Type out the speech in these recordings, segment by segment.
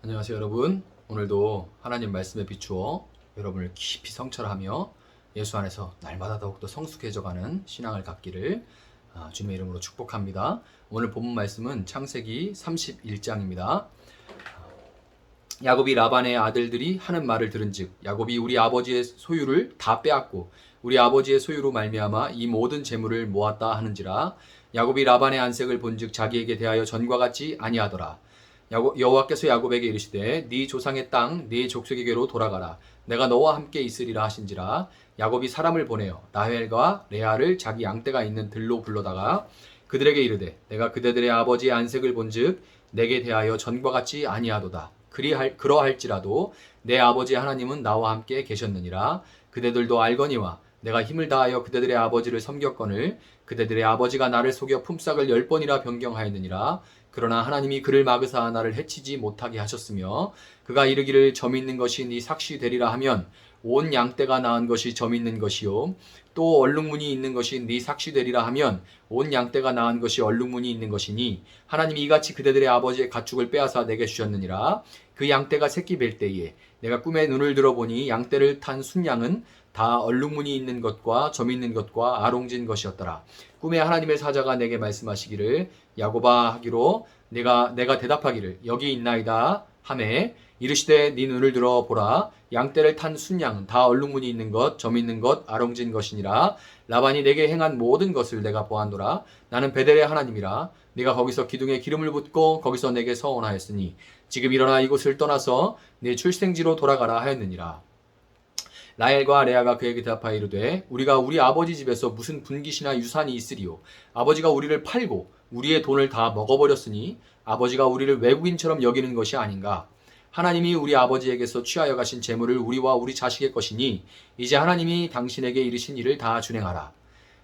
안녕하세요 여러분. 오늘도 하나님 말씀에 비추어 여러분을 깊이 성찰하며 예수 안에서 날마다 더욱더 성숙해져가는 신앙을 갖기를 주님의 이름으로 축복합니다. 오늘 본문 말씀은 창세기 31장입니다. 야곱이 라반의 아들들이 하는 말을 들은즉 야곱이 우리 아버지의 소유를 다 빼앗고 우리 아버지의 소유로 말미암아 이 모든 재물을 모았다 하는지라. 야곱이 라반의 안색을 본즉 자기에게 대하여 전과 같지 아니하더라. 여호와께서 야곱에게 이르시되 네 조상의 땅 네 족속에게로 돌아가라. 내가 너와 함께 있으리라 하신지라. 야곱이 사람을 보내어 라헬과 레아를 자기 양떼가 있는 들로 불러다가 그들에게 이르되 내가 그대들의 아버지의 안색을 본즉 내게 대하여 전과 같지 아니하도다. 그러할지라도 내 아버지 하나님은 나와 함께 계셨느니라. 그대들도 알거니와 내가 힘을 다하여 그대들의 아버지를 섬겼거늘 그대들의 아버지가 나를 속여 품삯을 10번이나 변경하였느니라. 그러나 하나님이 그를 막으사 나를 해치지 못하게 하셨으며 그가 이르기를 점 있는 것이 네 삭시 되리라 하면 온 양떼가 낳은 것이 점 있는 것이요 또 얼룩무늬 있는 것이 네 삭시 되리라 하면 온 양떼가 낳은 것이 얼룩무늬 있는 것이니 하나님이 이같이 그대들의 아버지의 가축을 빼앗아 내게 주셨느니라. 그 양떼가 새끼 뵐 때에 내가 꿈에 눈을 들어보니 양떼를 탄 순양은 다 얼룩무늬 있는 것과 점 있는 것과 아롱진 것이었더라. 꿈에 하나님의 사자가 내게 말씀하시기를 야곱아 하기로 내가 대답하기를 여기 있나이다 하매 이르시되 네 눈을 들어 보라. 양떼를 탄 순양 다 얼룩무늬 있는 것 점 있는 것 아롱진 것이니라. 라반이 내게 행한 모든 것을 내가 보았노라. 나는 베델의 하나님이라. 네가 거기서 기둥에 기름을 붓고 거기서 내게 서원하였으니 지금 일어나 이곳을 떠나서 네 출생지로 돌아가라 하였느니라. 라헬과 레아가 그에게 대답하여 이르되 우리가 우리 아버지 집에서 무슨 분깃이나 유산이 있으리요. 아버지가 우리를 팔고 우리의 돈을 다 먹어버렸으니 아버지가 우리를 외국인처럼 여기는 것이 아닌가. 하나님이 우리 아버지에게서 취하여 가신 재물을 우리와 우리 자식의 것이니 이제 하나님이 당신에게 이르신 일을 다 준행하라.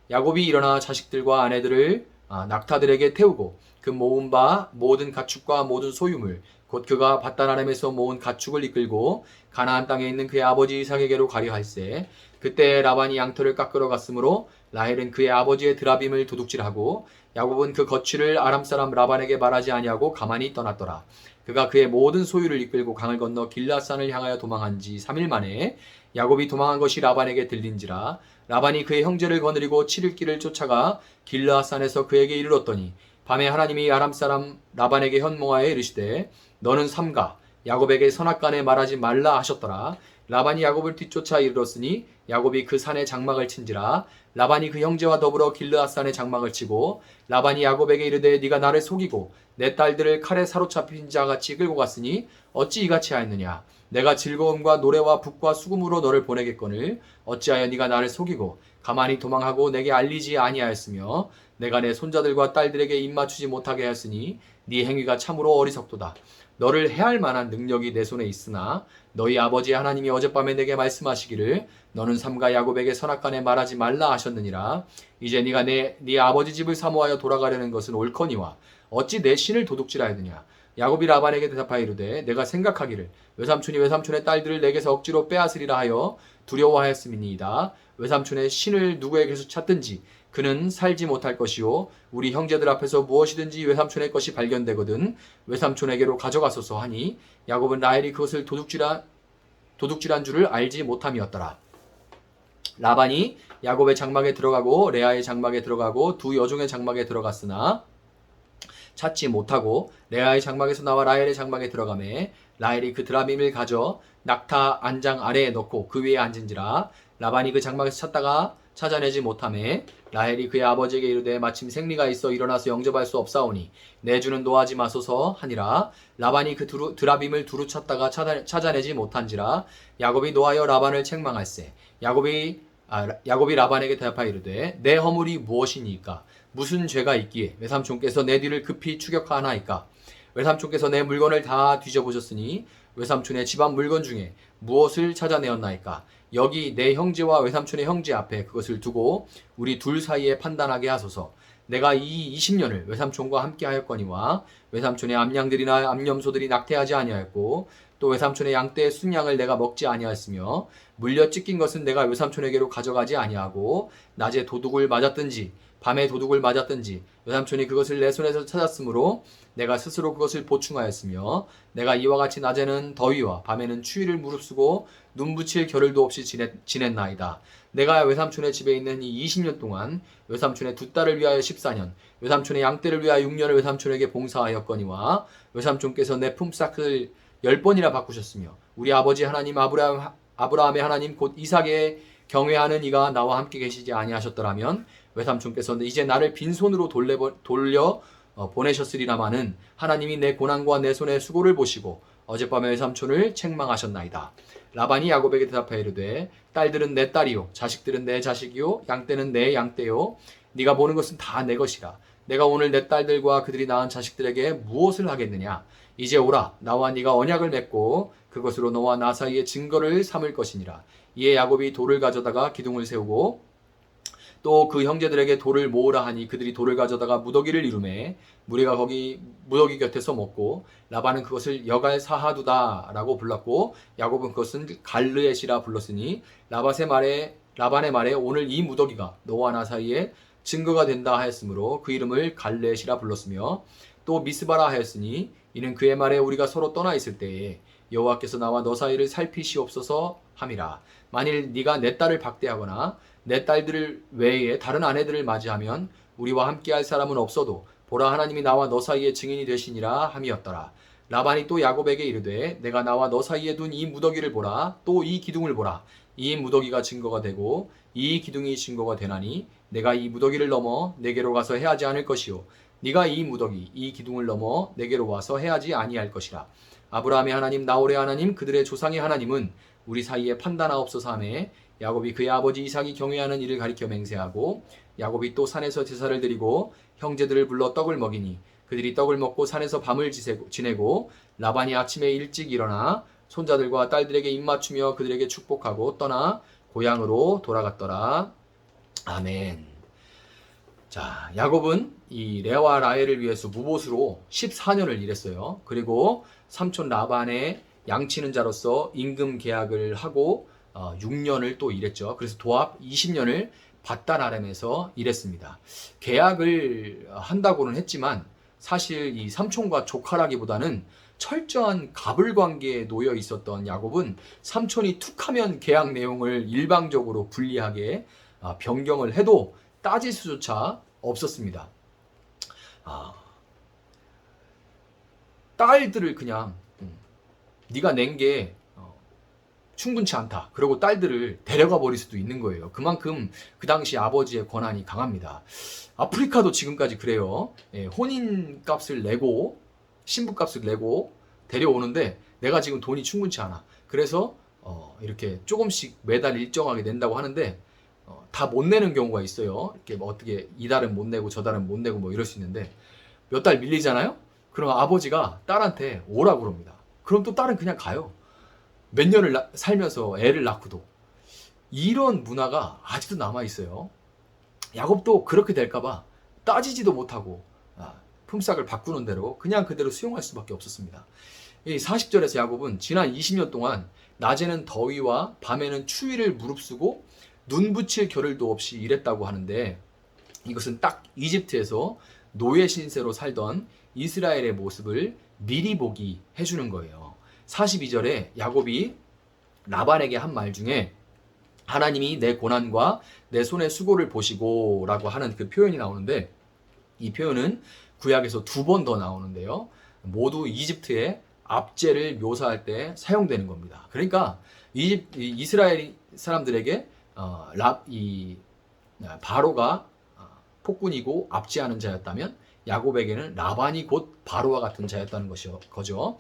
야곱이 일어나 자식들과 아내들을 낙타들에게 태우고 그 모은 바 모든 가축과 모든 소유물 곧 그가 밧다나람에서 모은 가축을 이끌고 가나안 땅에 있는 그의 아버지 이삭에게로 가려 할세. 그때 라반이 양털을 깎으러 갔으므로 라헬은 그의 아버지의 드라빔을 도둑질하고 야곱은 그 거취를 아람 사람 라반에게 말하지 아니하고 가만히 떠났더라. 그가 그의 모든 소유를 이끌고 강을 건너 길라산을 향하여 도망한 지 3일 만에 야곱이 도망한 것이 라반에게 들린지라. 라반이 그의 형제를 거느리고 7일 길을 쫓아가 길라산에서 그에게 이르렀더니 밤에 하나님이 아람 사람 라반에게 현몽하여 이르시되 너는 삼가 야곱에게 선악간에 말하지 말라 하셨더라. 라반이 야곱을 뒤쫓아 이르렀으니 야곱이 그 산에 장막을 친지라. 라반이 그 형제와 더불어 길르앗산에 장막을 치고 라반이 야곱에게 이르되 네가 나를 속이고 내 딸들을 칼에 사로잡힌 자같이 끌고 갔으니 어찌 이같이 하였느냐. 내가 즐거움과 노래와 북과 수금으로 너를 보내겠거늘 어찌하여 네가 나를 속이고 가만히 도망하고 내게 알리지 아니하였으며 내가 내 손자들과 딸들에게 입맞추지 못하게 하였으니 네 행위가 참으로 어리석도다. 너를 해할 만한 능력이 내 손에 있으나 너희 아버지 하나님이 어젯밤에 내게 말씀하시기를 너는 삼가 야곱에게 선악간에 말하지 말라 하셨느니라. 이제 네가 네 아버지 집을 사모하여 돌아가려는 것은 옳거니와 어찌 내 신을 도둑질하였느냐. 야곱이 라반에게 대답하여 이르되 내가 생각하기를 외삼촌이 외삼촌의 딸들을 내게서 억지로 빼앗으리라 하여 두려워하였음이니이다. 외삼촌의 신을 누구에게서 찾든지 그는 살지 못할 것이요 우리 형제들 앞에서 무엇이든지 외삼촌의 것이 발견되거든 외삼촌에게로 가져가소서 하니 야곱은 라헬이 그것을 도둑질한 줄을 알지 못함이었더라. 라반이 야곱의 장막에 들어가고 레아의 장막에 들어가고 두 여종의 장막에 들어갔으나 찾지 못하고 레아의 장막에서 나와 라헬의 장막에 들어가매 라헬이 그 드라빔을 가져 낙타 안장 아래에 넣고 그 위에 앉은지라. 라반이 그 장막에서 찾다가 찾아내지 못하매 라헬이 그의 아버지에게 이르되 마침 생리가 있어 일어나서 영접할 수 없사오니 내 주는 노하지 마소서 하니라. 라반이 그 드라빔을 두루 찾다가 찾아내지 못한지라. 야곱이 노하여 라반을 책망할세. 야곱이 라반에게 대답하여 이르되 내 허물이 무엇이니까 무슨 죄가 있기에 외삼촌께서 내 뒤를 급히 추격하나이까. 외삼촌께서 내 물건을 다 뒤져보셨으니 외삼촌의 집안 물건 중에 무엇을 찾아내었나이까. 여기 내 형제와 외삼촌의 형제 앞에 그것을 두고 우리 둘 사이에 판단하게 하소서. 내가 이 20년을 외삼촌과 함께 하였거니와 외삼촌의 암양들이나 암염소들이 낙태하지 아니하였고 또 외삼촌의 양떼의 순양을 내가 먹지 아니하였으며 물려 찢긴 것은 내가 외삼촌에게로 가져가지 아니하고 낮에 도둑을 맞았든지 밤에 도둑을 맞았든지 외삼촌이 그것을 내 손에서 찾았으므로 내가 스스로 그것을 보충하였으며 내가 이와 같이 낮에는 더위와 밤에는 추위를 무릅쓰고 눈 붙일 겨를도 없이 지냈나이다. 내가 외삼촌의 집에 있는 이 20년 동안 외삼촌의 두 딸을 위하여 14년, 외삼촌의 양떼를 위하여 6년을 외삼촌에게 봉사하였거니와 외삼촌께서 내 품삯을 10번이나 바꾸셨으며 우리 아버지 하나님 아브라함의 하나님 곧 이삭의 경외하는 이가 나와 함께 계시지 아니하셨더라면 외삼촌께서 이제 나를 빈손으로 돌려 보내셨으리라마는 하나님이 내 고난과 내 손의 수고를 보시고 어젯밤에 외삼촌을 책망하셨나이다. 라반이 야곱에게 대답하여 이르되 딸들은 내 딸이요 자식들은 내 자식이요 양떼는 내 양떼요 네가 보는 것은 다 내 것이라. 내가 오늘 내 딸들과 그들이 낳은 자식들에게 무엇을 하겠느냐. 이제 오라 나와 네가 언약을 맺고 그것으로 너와 나 사이의 증거를 삼을 것이니라. 이에 야곱이 돌을 가져다가 기둥을 세우고 또 그 형제들에게 돌을 모으라 하니 그들이 돌을 가져다가 무더기를 이루매 무리가 거기 무더기 곁에서 먹고 라반은 그것을 여갈 사하두다라고 불렀고 야곱은 그것은 갈르엣이라 불렀으니 라반의 말에 오늘 이 무더기가 너와 나 사이에 증거가 된다 하였으므로 그 이름을 갈르엣이라 불렀으며 또 미스바라 하였으니 이는 그의 말에 우리가 서로 떠나 있을 때에 여호와께서 나와 너 사이를 살피시옵소서 함이라. 만일 네가 내 딸을 박대하거나 내 딸들 외에 다른 아내들을 맞이하면 우리와 함께할 사람은 없어도 보라 하나님이 나와 너 사이에 증인이 되시니라 함이었더라. 라반이 또 야곱에게 이르되 내가 나와 너 사이에 둔 이 무더기를 보라. 또 이 기둥을 보라. 이 무더기가 증거가 되고 이 기둥이 증거가 되나니 내가 이 무더기를 넘어 내게로 가서 해하지 않을 것이요 네가 이 무더기 이 기둥을 넘어 내게로 와서 해하지 아니할 것이라. 아브라함의 하나님 나홀의 하나님 그들의 조상의 하나님은 우리 사이에 판단하옵소서 하매 야곱이 그의 아버지 이삭이 경외하는 일을 가리켜 맹세하고 야곱이 또 산에서 제사를 드리고 형제들을 불러 떡을 먹이니 그들이 떡을 먹고 산에서 밤을 지내고 라반이 아침에 일찍 일어나 손자들과 딸들에게 입맞추며 그들에게 축복하고 떠나 고향으로 돌아갔더라. 아멘. 자, 야곱은 이 레아와 라헬을 위해서 무보수로 14년을 일했어요. 그리고 삼촌 라반의 양치는 자로서 임금 계약을 하고 6년을 또 일했죠. 그래서 도합 20년을 밧단 아람에서 일했습니다. 계약을 한다고는 했지만 사실 이 삼촌과 조카라기보다는 철저한 갑을 관계에 놓여 있었던 야곱은 삼촌이 툭하면 계약 내용을 일방적으로 불리하게 변경을 해도 따질 수조차 없었습니다. 딸들을 그냥 네가 낸 게 충분치 않다. 그리고 딸들을 데려가 버릴 수도 있는 거예요. 그만큼 그 당시 아버지의 권한이 강합니다. 아프리카도 지금까지 그래요. 혼인값을 내고 신부값을 내고 데려오는데 내가 지금 돈이 충분치 않아. 그래서 이렇게 조금씩 매달 일정하게 낸다고 하는데 다 못 내는 경우가 있어요. 이렇게 뭐 어떻게 이달은 못 내고 저달은 못 내고 뭐 이럴 수 있는데 몇 달 밀리잖아요. 그럼 아버지가 딸한테 오라고 그럽니다. 그럼 또 딸은 그냥 가요. 몇 년을 살면서 애를 낳고도. 이런 문화가 아직도 남아있어요. 야곱도 그렇게 될까봐 따지지도 못하고 품삯을 바꾸는 대로 그냥 그대로 수용할 수밖에 없었습니다. 이 40절에서 야곱은 지난 20년 동안 낮에는 더위와 밤에는 추위를 무릅쓰고 눈 붙일 겨를도 없이 일했다고 하는데 이것은 딱 이집트에서 노예 신세로 살던 이스라엘의 모습을 미리 보기 해주는 거예요. 42절에 야곱이 라반에게 한 말 중에 하나님이 내 고난과 내 손의 수고를 보시고 라고 하는 그 표현이 나오는데 이 표현은 구약에서 2번 더 나오는데요. 모두 이집트의 압제를 묘사할 때 사용되는 겁니다. 그러니까 이스라엘 사람들에게 바로가 폭군이고 압제하는 자였다면 야곱에게는 라반이 곧 바로와 같은 자였다는 거죠.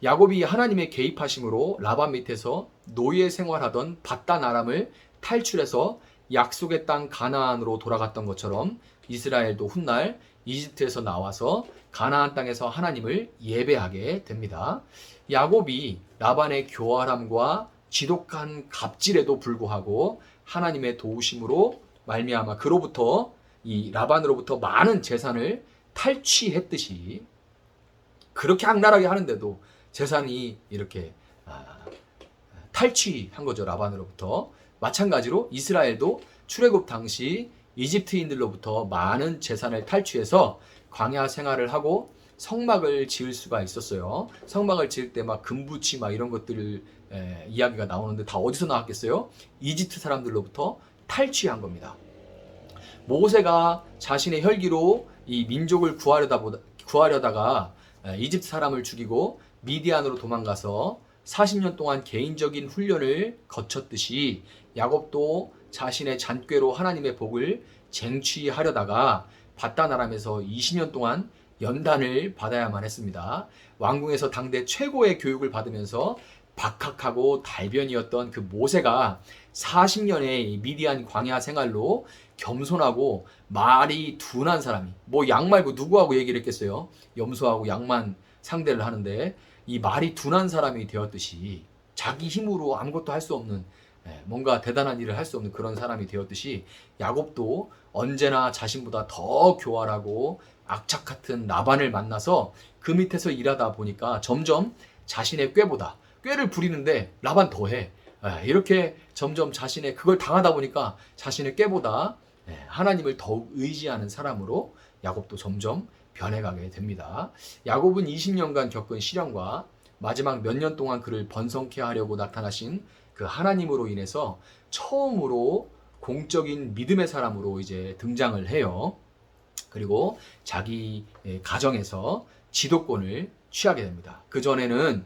야곱이 하나님의 개입하심으로 라반 밑에서 노예 생활하던 밧단 아람을 탈출해서 약속의 땅 가나안으로 돌아갔던 것처럼 이스라엘도 훗날 이집트에서 나와서 가나안 땅에서 하나님을 예배하게 됩니다. 야곱이 라반의 교활함과 지독한 갑질에도 불구하고 하나님의 도우심으로 말미암아 그로부터 이 라반으로부터 많은 재산을 탈취했듯이 그렇게 악랄하게 하는데도 재산이 이렇게 탈취한 거죠. 라반으로부터. 마찬가지로 이스라엘도 출애굽 당시 이집트인들로부터 많은 재산을 탈취해서 광야 생활을 하고 성막을 지을 수가 있었어요. 성막을 지을 때 막 금붙이 막 이런 것들 이야기가 나오는데 다 어디서 나왔겠어요? 이집트 사람들로부터 탈취한 겁니다. 모세가 자신의 혈기로 이 민족을 구하려다가 이집트 사람을 죽이고 미디안으로 도망가서 40년 동안 개인적인 훈련을 거쳤듯이 야곱도 자신의 잔꾀로 하나님의 복을 쟁취하려다가 바다나람에서 20년 동안 연단을 받아야만 했습니다. 왕궁에서 당대 최고의 교육을 받으면서 박학하고 달변이었던 그 모세가 40년의 미디안 광야 생활로 겸손하고 말이 둔한 사람이, 뭐 양 말고 누구하고 얘기를 했겠어요? 염소하고 양만 상대를 하는데 이 말이 둔한 사람이 되었듯이 자기 힘으로 아무것도 할 수 없는, 뭔가 대단한 일을 할 수 없는 그런 사람이 되었듯이 야곱도 언제나 자신보다 더 교활하고 악착 같은 라반을 만나서 그 밑에서 일하다 보니까 점점 자신의 꾀를 부리는데 라반 더해. 이렇게 점점 자신의 그걸 당하다 보니까 자신의 꾀보다 하나님을 더욱 의지하는 사람으로 야곱도 점점 변해가게 됩니다. 야곱은 20년간 겪은 시련과 마지막 몇 년 동안 그를 번성케 하려고 나타나신 그 하나님으로 인해서 처음으로 공적인 믿음의 사람으로 이제 등장을 해요. 그리고 자기 가정에서 지도권을 취하게 됩니다. 그 전에는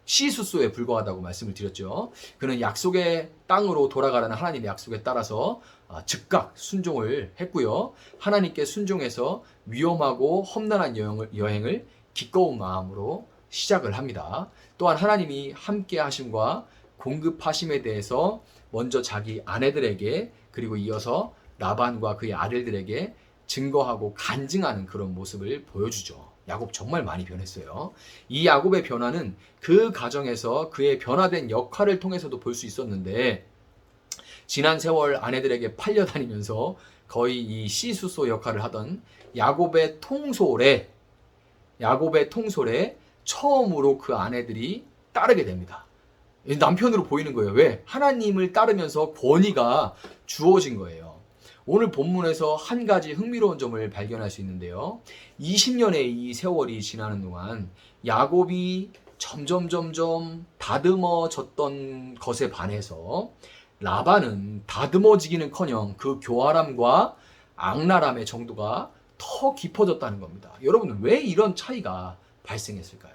시수소에 불과하다고 말씀을 드렸죠. 그는 약속의 땅으로 돌아가라는 하나님의 약속에 따라서 즉각 순종을 했고요. 하나님께 순종해서 위험하고 험난한 여행을 기꺼운 마음으로 시작을 합니다. 또한 하나님이 함께 하심과 공급하심에 대해서 먼저 자기 아내들에게 그리고 이어서 라반과 그의 아들들에게 증거하고 간증하는 그런 모습을 보여주죠. 야곱 정말 많이 변했어요. 이 야곱의 변화는 그 가정에서 그의 변화된 역할을 통해서도 볼 수 있었는데, 지난 세월 아내들에게 팔려다니면서 거의 이 시수소 역할을 하던 야곱의 통솔에 처음으로 그 아내들이 따르게 됩니다. 남편으로 보이는 거예요. 왜? 하나님을 따르면서 권위가 주어진 거예요. 오늘 본문에서 한 가지 흥미로운 점을 발견할 수 있는데요. 20년의 이 세월이 지나는 동안 야곱이 점점 다듬어졌던 것에 반해서 라반은 다듬어지기는커녕 그 교활함과 악랄함의 정도가 더 깊어졌다는 겁니다. 여러분, 왜 이런 차이가 발생했을까요?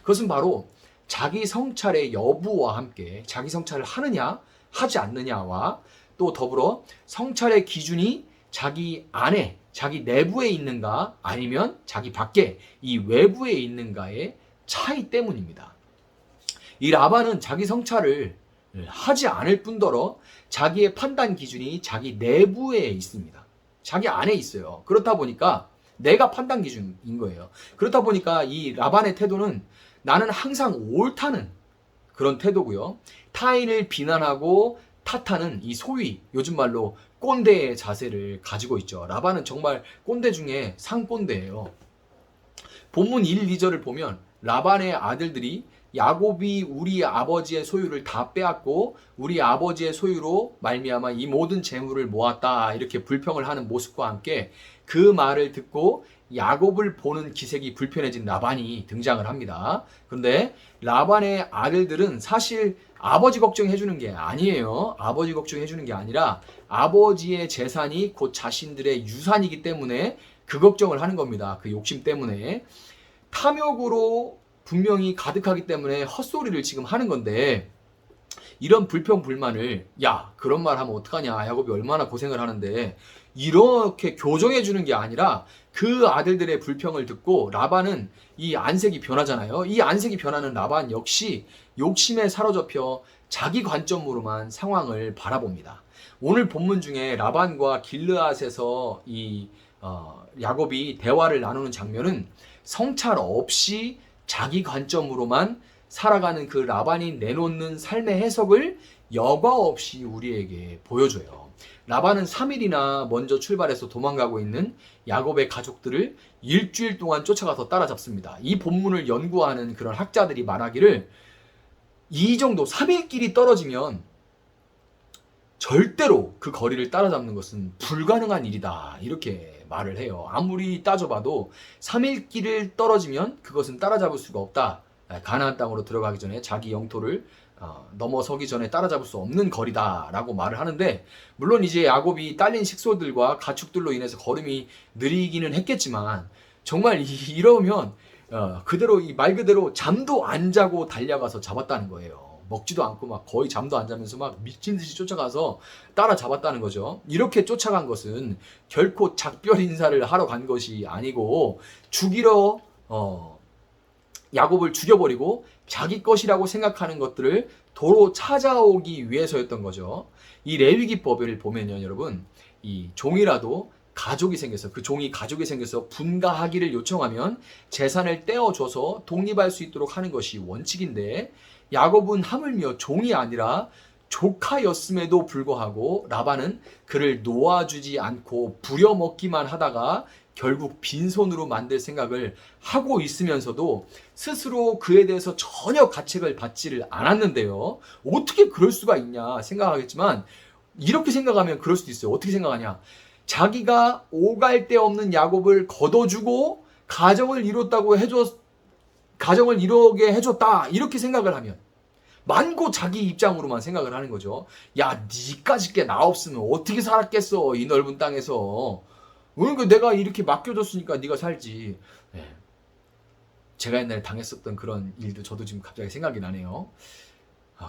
그것은 바로 자기 성찰의 여부와 함께 자기 성찰을 하느냐 하지 않느냐와 또 더불어 성찰의 기준이 자기 안에, 자기 내부에 있는가 아니면 자기 밖에, 이 외부에 있는가의 차이 때문입니다. 이 라반은 자기 성찰을 하지 않을 뿐더러 자기의 판단 기준이 자기 내부에 있습니다. 자기 안에 있어요. 그렇다 보니까 내가 판단 기준인 거예요. 그렇다 보니까 이 라반의 태도는 나는 항상 옳다는 그런 태도고요. 타인을 비난하고 탓하는 이 소위, 요즘 말로 꼰대의 자세를 가지고 있죠. 라반은 정말 꼰대 중에 상꼰대예요. 본문 1, 2절을 보면 라반의 아들들이 야곱이 우리 아버지의 소유를 다 빼앗고 우리 아버지의 소유로 말미암아 이 모든 재물을 모았다, 이렇게 불평을 하는 모습과 함께 그 말을 듣고 야곱을 보는 기색이 불편해진 라반이 등장을 합니다. 그런데 라반의 아들들은 사실 아버지 걱정해주는 게 아니에요. 아버지 걱정해주는 게 아니라 아버지의 재산이 곧 자신들의 유산이기 때문에 그 걱정을 하는 겁니다. 그 욕심 때문에. 탐욕으로 분명히 가득하기 때문에 헛소리를 지금 하는 건데, 이런 불평 불만을 야 그런 말 하면 어떡하냐, 야곱이 얼마나 고생을 하는데, 이렇게 교정해 주는 게 아니라 그 아들들의 불평을 듣고 라반은 이 안색이 변하잖아요. 이 안색이 변하는 라반 역시 욕심에 사로잡혀 자기 관점으로만 상황을 바라봅니다. 오늘 본문 중에 라반과 길르앗에서 이 야곱이 대화를 나누는 장면은 성찰 없이 자기 관점으로만 살아가는 그 라반이 내놓는 삶의 해석을 여과 없이 우리에게 보여줘요. 라반은 3일이나 먼저 출발해서 도망가고 있는 야곱의 가족들을 일주일 동안 쫓아가서 따라잡습니다. 이 본문을 연구하는 그런 학자들이 말하기를 이 정도 3일 길이 떨어지면 절대로 그 거리를 따라잡는 것은 불가능한 일이다. 이렇게 말을 해요. 아무리 따져봐도 3일 길을 떨어지면 그것은 따라잡을 수가 없다. 가나안 땅으로 들어가기 전에 자기 영토를 넘어서기 전에 따라잡을 수 없는 거리다라고 말을 하는데, 물론 이제 야곱이 딸린 식소들과 가축들로 인해서 걸음이 느리기는 했겠지만 정말 이러면 그대로 이 말 그대로 잠도 안 자고 달려가서 잡았다는 거예요. 먹지도 않고 막 거의 잠도 안 자면서 막 미친 듯이 쫓아가서 따라잡았다는 거죠. 이렇게 쫓아간 것은 결코 작별 인사를 하러 간 것이 아니고 죽이러 야곱을 죽여버리고 자기 것이라고 생각하는 것들을 도로 찾아오기 위해서였던 거죠. 이 레위기법을 보면요, 여러분, 이 종이라도 가족이 생겨서, 그 종이 가족이 생겨서 분가하기를 요청하면 재산을 떼어줘서 독립할 수 있도록 하는 것이 원칙인데, 야곱은 하물며 종이 아니라 조카였음에도 불구하고 라반은 그를 놓아주지 않고 부려먹기만 하다가 결국 빈손으로 만들 생각을 하고 있으면서도 스스로 그에 대해서 전혀 가책을 받지를 않았는데요. 어떻게 그럴 수가 있냐 생각하겠지만, 이렇게 생각하면 그럴 수도 있어요. 어떻게 생각하냐? 자기가 오갈 데 없는 야곱을 걷어주고 가정을 이루게 해줬다, 이렇게 생각을 하면, 만고 자기 입장으로만 생각을 하는 거죠. 야, 니까짓 게 나 없으면 어떻게 살았겠어, 이 넓은 땅에서. 그러니까 내가 이렇게 맡겨줬으니까 네가 살지. 네. 제가 옛날에 당했었던 그런 일도 저도 지금 갑자기 생각이 나네요.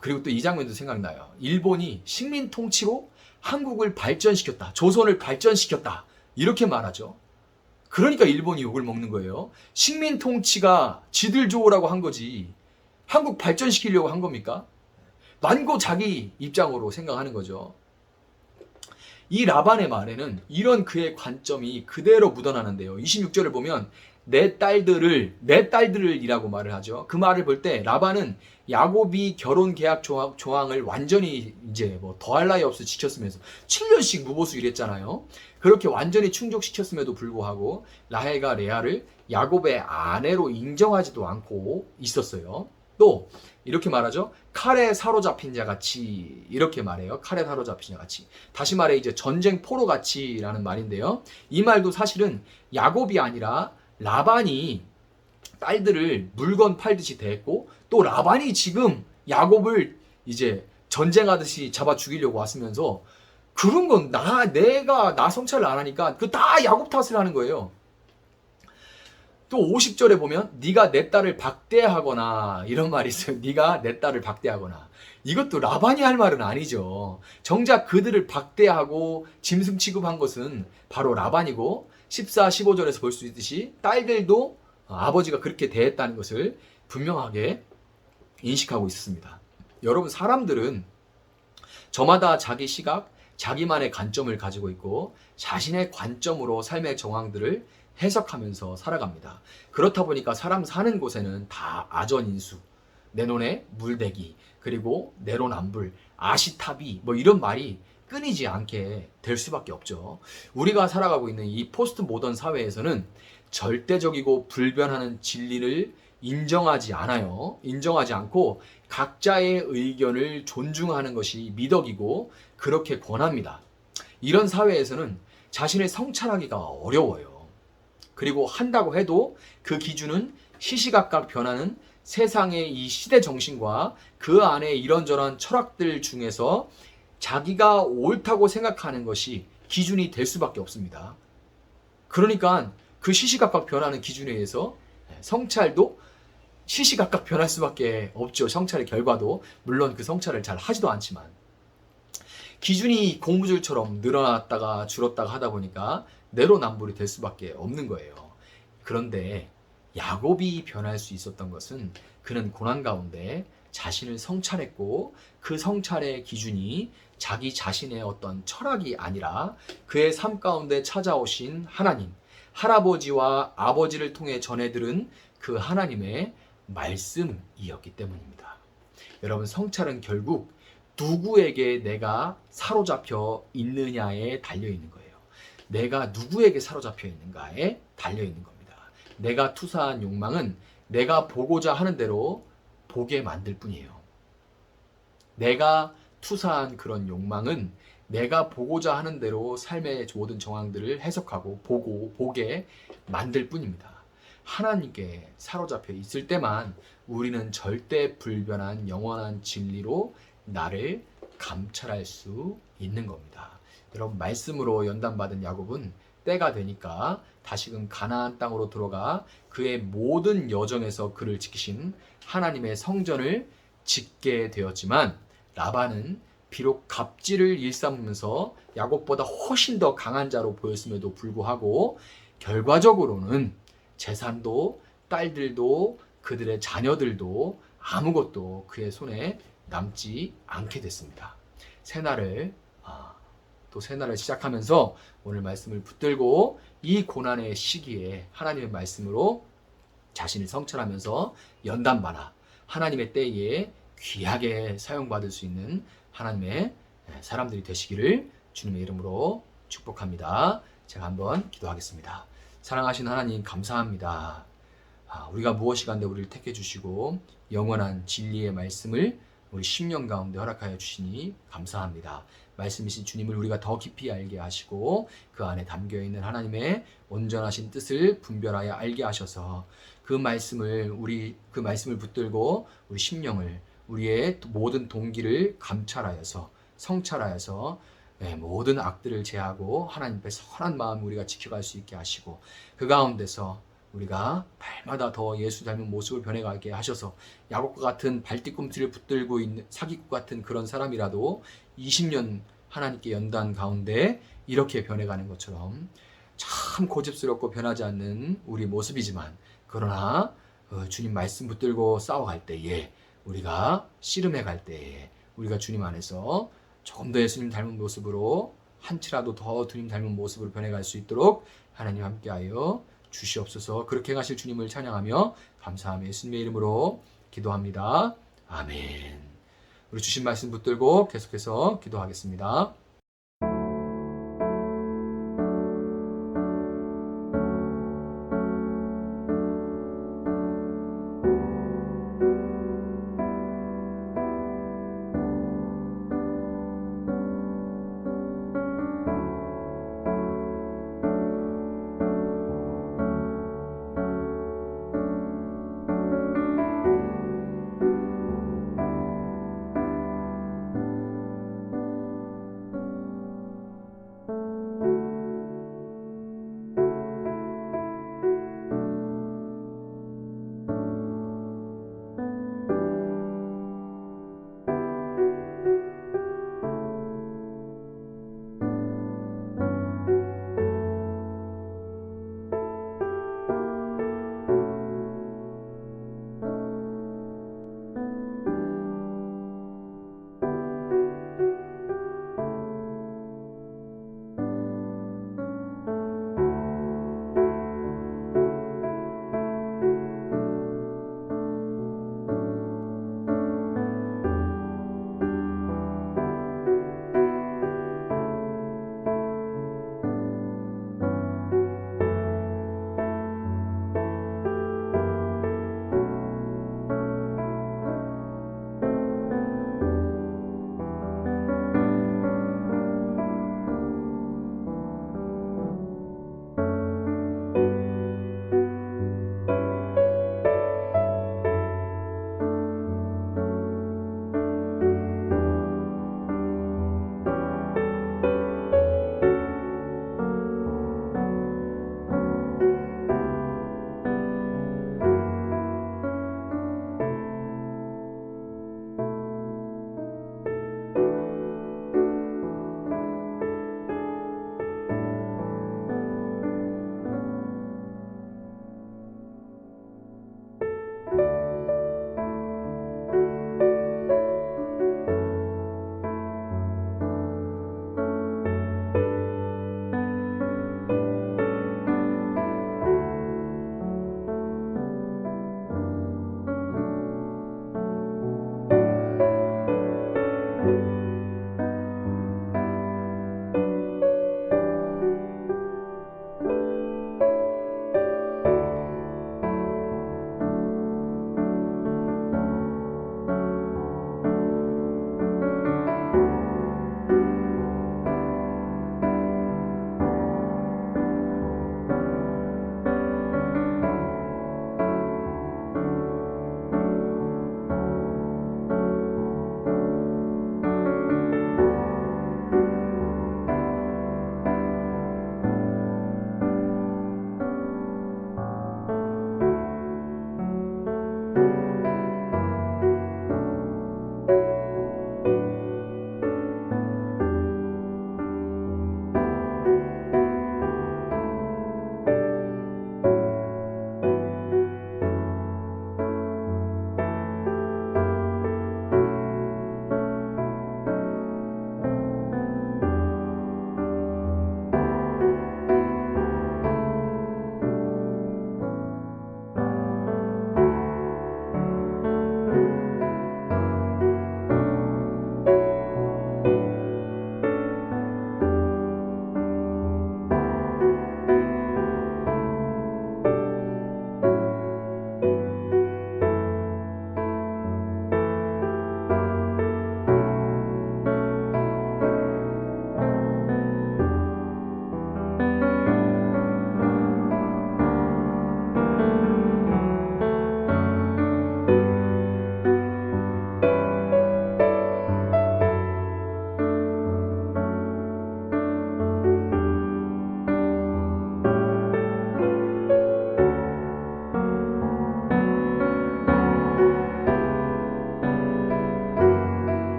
그리고 또 이 장면도 생각나요. 일본이 식민 통치로 한국을 발전시켰다, 조선을 발전시켰다, 이렇게 말하죠. 그러니까 일본이 욕을 먹는 거예요. 식민 통치가 지들 좋으라고 한 거지 한국 발전시키려고 한 겁니까? 만고 자기 입장으로 생각하는 거죠. 이 라반의 말에는 이런 그의 관점이 그대로 묻어나는데요. 26절을 보면 내 딸들을 이라고 말을 하죠. 그 말을 볼 때 라반은 야곱이 결혼 계약 조항을 완전히 이제 뭐 더할 나위 없이 지켰으면서 7년씩 무보수 일했잖아요. 그렇게 완전히 충족시켰음에도 불구하고 라헬과 레아를 야곱의 아내로 인정하지도 않고 있었어요. 또 이렇게 말하죠. 칼에 사로잡힌 자 같이, 이렇게 말해요. 칼에 사로잡힌 자 같이. 다시 말해 이제 전쟁 포로 같이라는 말인데요. 이 말도 사실은 야곱이 아니라 라반이 딸들을 물건 팔듯이 대했고, 또 라반이 지금 야곱을 이제 전쟁하듯이 잡아 죽이려고 왔으면서, 그런 건 내가 성찰을 안 하니까 그 다 야곱 탓을 하는 거예요. 또 50절에 보면 네가 내 딸을 박대하거나, 이런 말이 있어요. 네가 내 딸을 박대하거나. 이것도 라반이 할 말은 아니죠. 정작 그들을 박대하고 짐승 취급한 것은 바로 라반이고, 14, 15절에서 볼 수 있듯이 딸들도 아버지가 그렇게 대했다는 것을 분명하게 인식하고 있습니다. 여러분, 사람들은 저마다 자기 시각, 자기만의 관점을 가지고 있고 자신의 관점으로 삶의 정황들을 해석하면서 살아갑니다. 그렇다 보니까 사람 사는 곳에는 다 아전인수, 내 논에 물대기, 그리고 내로남불, 아시타비, 뭐 이런 말이 끊이지 않게 될 수밖에 없죠. 우리가 살아가고 있는 이 포스트 모던 사회에서는 절대적이고 불변하는 진리를 인정하지 않아요. 인정하지 않고 각자의 의견을 존중하는 것이 미덕이고 그렇게 권합니다. 이런 사회에서는 자신을 성찰하기가 어려워요. 그리고 한다고 해도 그 기준은 시시각각 변하는 세상의 이 시대 정신과 그 안에 이런저런 철학들 중에서 자기가 옳다고 생각하는 것이 기준이 될 수밖에 없습니다. 그러니까 그 시시각각 변하는 기준에 의해서 성찰도 시시각각 변할 수밖에 없죠. 성찰의 결과도. 물론 그 성찰을 잘 하지도 않지만 기준이 고무줄처럼 늘어났다가 줄었다가 하다 보니까 내로남불이 될 수밖에 없는 거예요. 그런데 야곱이 변할 수 있었던 것은 그는 고난 가운데 자신을 성찰했고, 그 성찰의 기준이 자기 자신의 어떤 철학이 아니라 그의 삶 가운데 찾아오신 하나님, 할아버지와 아버지를 통해 전해 들은 그 하나님의 말씀이었기 때문입니다. 여러분, 성찰은 결국 누구에게 내가 사로잡혀 있느냐에 달려 있는 거예요. 내가 누구에게 사로잡혀 있는가에 달려 있는 겁니다. 내가 투사한 욕망은 내가 보고자 하는 대로 보게 만들 뿐이에요. 내가 투사한 그런 욕망은 내가 보고자 하는 대로 삶의 모든 정황들을 해석하고 보게 만들 뿐입니다. 하나님께 사로잡혀 있을 때만 우리는 절대 불변한 영원한 진리로 나를 감찰할 수 있는 겁니다. 여러분, 말씀으로 연단받은 야곱은 때가 되니까 다시금 가나안 땅으로 들어가 그의 모든 여정에서 그를 지키신 하나님의 성전을 짓게 되었지만, 라반은 비록 갑질을 일삼으면서 야곱보다 훨씬 더 강한 자로 보였음에도 불구하고 결과적으로는 재산도 딸들도 그들의 자녀들도 아무것도 그의 손에 남지 않게 됐습니다. 새날을 시작하면서 오늘 말씀을 붙들고 이 고난의 시기에 하나님의 말씀으로 자신을 성찰하면서 연단받아 하나님의 때에 귀하게 사용받을 수 있는 하나님의 사람들이 되시기를 주님의 이름으로 축복합니다. 제가 한번 기도하겠습니다. 사랑하신 하나님, 감사합니다. 우리가 무엇이 간데 우리를 택해 주시고 영원한 진리의 말씀을 우리 심령 가운데 허락하여 주시니 감사합니다. 말씀이신 주님을 우리가 더 깊이 알게 하시고 그 안에 담겨있는 하나님의 온전하신 뜻을 분별하여 알게 하셔서 그 말씀을 붙들고 우리 심령을, 우리의 모든 동기를 감찰하여서 성찰하여서 모든 악들을 제하고 하나님 앞에 선한 마음 우리가 지켜갈 수 있게 하시고, 그 가운데서 우리가 날마다 더 예수 닮은 모습을 변해가게 하셔서 야곱과 같은 발뒤꿈치를 붙들고 있는 사기꾼 같은 그런 사람이라도 20년 하나님께 연단 가운데 이렇게 변해가는 것처럼 참 고집스럽고 변하지 않는 우리 모습이지만, 그러나 주님 말씀 붙들고 싸워갈 때에, 우리가 씨름해 갈 때에 우리가 주님 안에서 조금 더 예수님 닮은 모습으로, 한치라도 더 주님 닮은 모습으로 변해갈 수 있도록 하나님 함께하여 주시옵소서. 그렇게 가실 주님을 찬양하며 감사하며 예수님의 이름으로 기도합니다. 아멘. 우리 주신 말씀 붙들고 계속해서 기도하겠습니다.